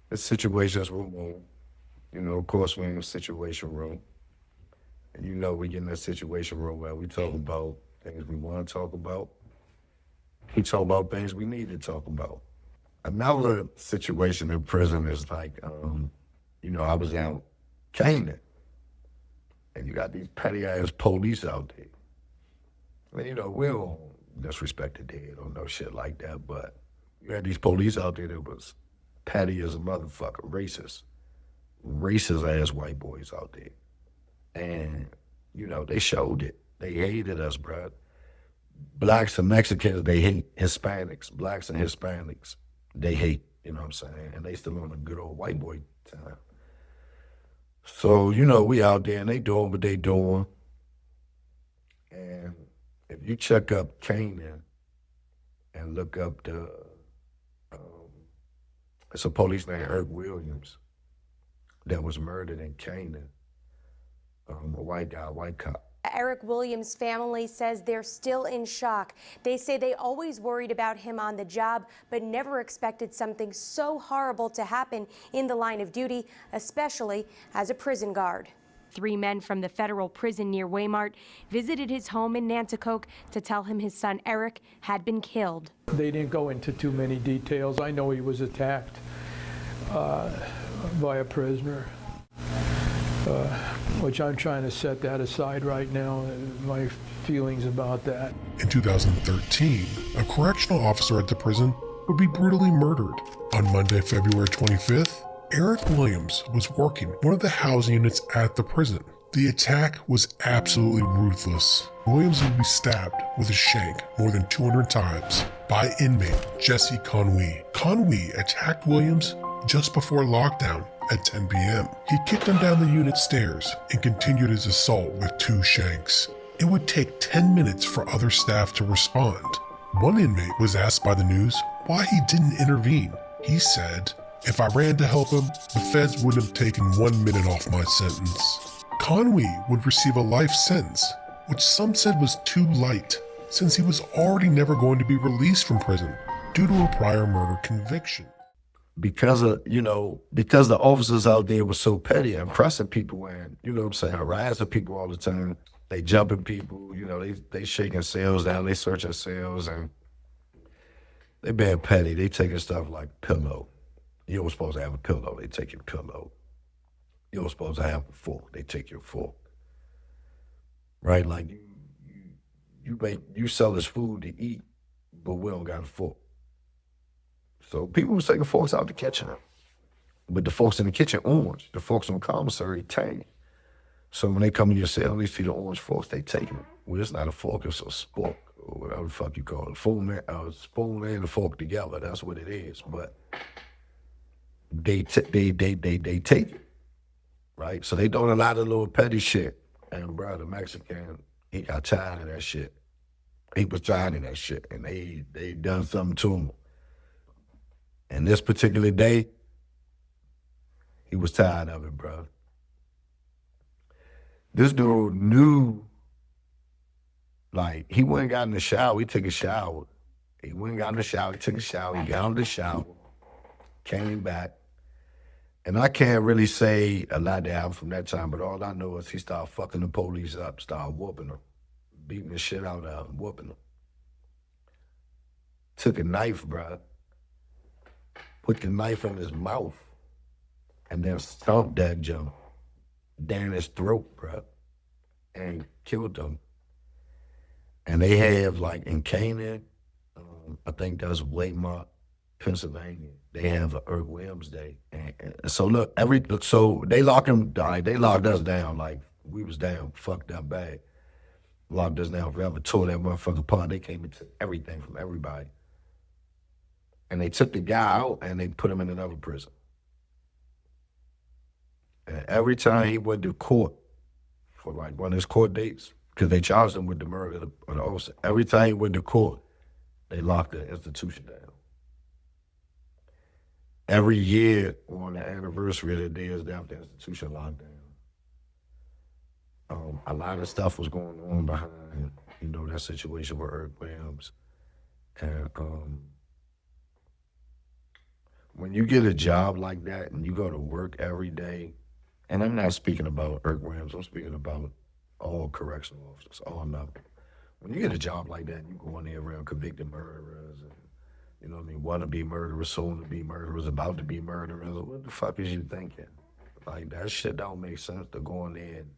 the situations room on. You know, of course, we're in a situation room. And you know, we get in that situation room where we talk about things we want to talk about. We talk about things we need to talk about. Another situation in prison is like, you know, I was in Canaan, and you got these petty ass police out there. And, you know, we don't disrespect the dead or no shit like that, but you had these police out there that was petty as a motherfucker, racist ass white boys out there. And, you know, they showed it. They hated us, bruh. Blacks and Mexicans, they hate Hispanics. Blacks and Hispanics, they hate, you know what I'm saying? And they still on the good old white boy time. So, you know, we out there and they doing what they doing. And if you check up Canaan and look up um, it's a police named Eric Williams that was murdered in Canaan. A white guy, white cop. Eric Williams' family says they're still in shock. They say they always worried about him on the job, but never expected something so horrible to happen in the line of duty, especially as a prison guard. 3 men from the federal prison near Waymart visited his home in Nanticoke to tell him his son Eric had been killed. They didn't go into too many details. I know he was attacked by a prisoner. Which I'm trying to set that aside right now, my feelings about that. In 2013, a correctional officer at the prison would be brutally murdered. On Monday, February 25th, Eric Williams was working one of the housing units at the prison. The attack was absolutely ruthless. Williams would be stabbed with a shank more than 200 times by inmate Jessie Con-ui. Con-ui attacked Williams just before lockdown at 10 p.m. He kicked him down the unit stairs and continued his assault with 2 shanks. It would take 10 minutes for other staff to respond. One inmate was asked by the news why he didn't intervene. He said, "If I ran to help him, the feds wouldn't have taken 1 minute off my sentence." Con-ui would receive a life sentence, which some said was too light, since he was already never going to be released from prison due to a prior murder conviction. Because of, you know, because the officers out there were so petty and pressing people and, you know what I'm saying, harassing people all the time. They jumping people, you know, they shaking cells down, they searching cells, and they being petty. They taking stuff like pillow. You weren't supposed to have a pillow, they take your pillow. You weren't supposed to have a fork, they take your fork. Right? Like you sell us food to eat, but we don't got a fork. So people was taking forks out the kitchen. But the forks in the kitchen, orange. The forks on the commissary, tan. So when they come in your cell and they see the orange forks, they take them. Well, it's not a fork, it's a spork, or whatever the fuck you call it. A spoon and a fork together, that's what it is. But they take it, right? So they doing a lot of little petty shit. And bro, the Mexican, he got tired of that shit. He was tired of that shit, and they done something to him. And this particular day, he was tired of it, bro. This dude knew, like, he went and got in the shower. He took a shower. He went and got in the shower. He took a shower. He got out of the shower, came back. And I can't really say a lot that happened from that time, but all I know is he started fucking the police up, started whooping them, beating the shit out of them, whooping them. Took a knife, bro. Put the knife in his mouth and then stomped that junk down his throat, bro, and killed him. And they have, like, in Canaan, I think that's Waymart, Pennsylvania, they have a Eric Williams Day. And so look, so they locked him, like, they locked us down, like, we was down, fucked up bad. Locked us down forever, tore that motherfucker apart. They came and took everything from everybody. And they took the guy out and they put him in another prison. And every time he went to court for like one of his court dates, because they charged him with the murder of the officer, every time he went to court, they locked the institution down. Every year on the anniversary of the day is after the institution locked down. A lot of stuff was going on behind, you know, that situation with Eric Williams. And when you get a job like that and you go to work every day, and I'm not speaking about Eric Williams, I'm speaking about all correctional officers, all of them. When you get a job like that, you go in there around convicted murderers and, you know what I mean, want to be murderers, soon to be murderers, about to be murderers. What the fuck is you thinking? Like, that shit don't make sense to go in there and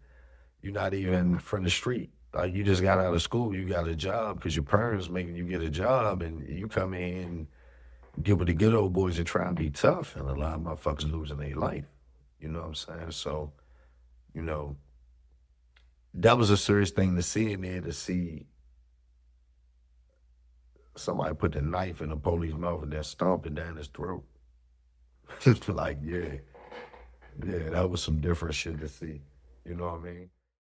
you're not even from the street. Like, you just got out of school, you got a job because your parents making you get a job, and you come in and get with the good old boys and try and be tough, and a lot of motherfuckers losing their life. You know what I'm saying? So, you know, that was a serious thing to see in there, to see somebody put the knife in the police mouth and then stomp it down his throat. It's like, yeah, that was some different shit to see. You know what I mean?